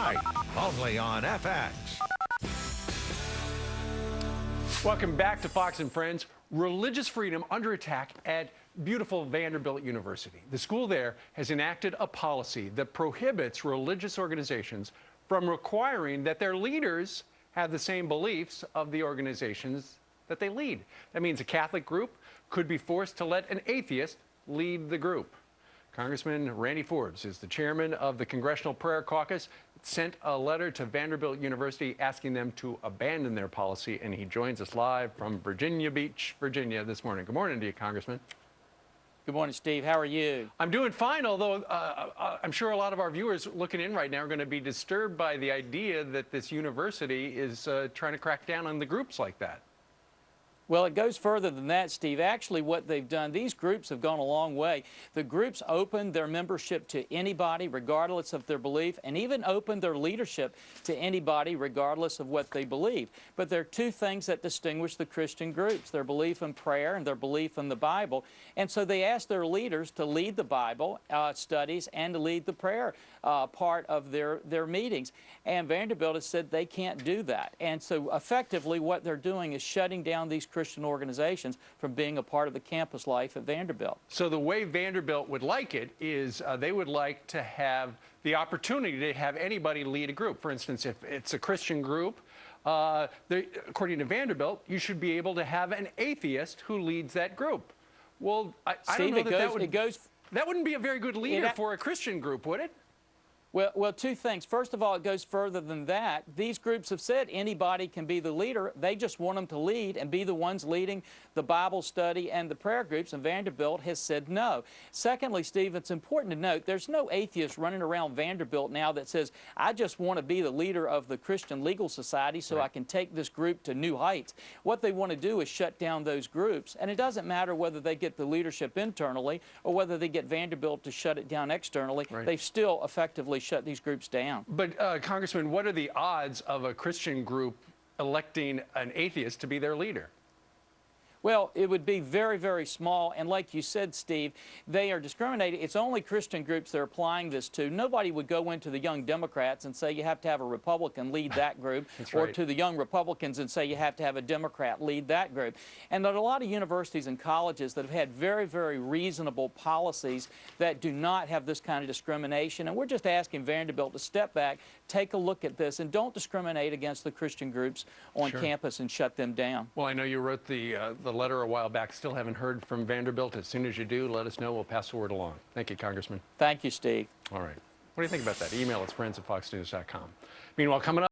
tonight, only on FX. Welcome back to Fox and Friends. Religious freedom under attack at beautiful Vanderbilt University. The school there has enacted a policy that prohibits religious organizations from requiring that their leaders have the same beliefs of the organizations that they lead. That means a Catholic group could be forced to let an atheist lead the group. Congressman Randy Forbes is the chairman of the Congressional Prayer Caucus, sent a letter to Vanderbilt University asking them to abandon their policy, and he joins us live from Virginia Beach, Virginia this morning. Good morning to you, Congressman. Good morning, Steve. How are you? I'm doing fine, although I'm sure a lot of our viewers looking in right now are going to be disturbed by the idea that this university is trying to crack down on the groups like that. Well, it goes further than that, Steve. Actually, what they've done, these groups have gone a long way. The groups opened their membership to anybody, regardless of their belief, and even opened their leadership to anybody, regardless of what they believe. But there are two things that distinguish the Christian groups, their belief in prayer and their belief in the Bible. And so they asked their leaders to lead the Bible studies and to lead the prayer part of their meetings. And Vanderbilt has said they can't do that. And so effectively what they're doing is shutting down these Christian organizations from being a part of the campus life at Vanderbilt. So the way Vanderbilt would like it is they would like to have the opportunity to have anybody lead a group. For instance, if it's a Christian group, according to Vanderbilt, you should be able to have an atheist who leads that group. Well, I don't know that wouldn't be a very good leader for a Christian group, would it? Well, two things. First of all, it goes further than that. These groups have said anybody can be the leader. They just want them to lead and be the ones leading the Bible study and the prayer groups, and Vanderbilt has said no. Secondly, Steve, it's important to note there's no atheist running around Vanderbilt now that says, I just want to be the leader of the Christian Legal Society so I can take this group to new heights. What they want to do is shut down those groups, and it doesn't matter whether they get the leadership internally or whether they get Vanderbilt to shut it down externally. They've still effectively shut these groups down. But Congressman, what are the odds of a Christian group electing an atheist to be their leader? Well, it would be very, very small, and like you said, Steve, they are discriminating. It's only Christian groups they're applying this to. Nobody would go into the Young Democrats and say you have to have a Republican lead that group, or to the Young Republicans and say you have to have a Democrat lead that group. And there are a lot of universities and colleges that have had very, very reasonable policies that do not have this kind of discrimination, and we're just asking Vanderbilt to step back, take a look at this, and don't discriminate against the Christian groups on campus and shut them down. Well, I know you wrote the letter a while back. Still haven't heard from Vanderbilt. As soon as you do, let us know. We'll pass the word along. Thank you, Congressman. Thank you, Steve. All right. What do you think about that? Email us, friends@foxnews.com. Meanwhile, coming up.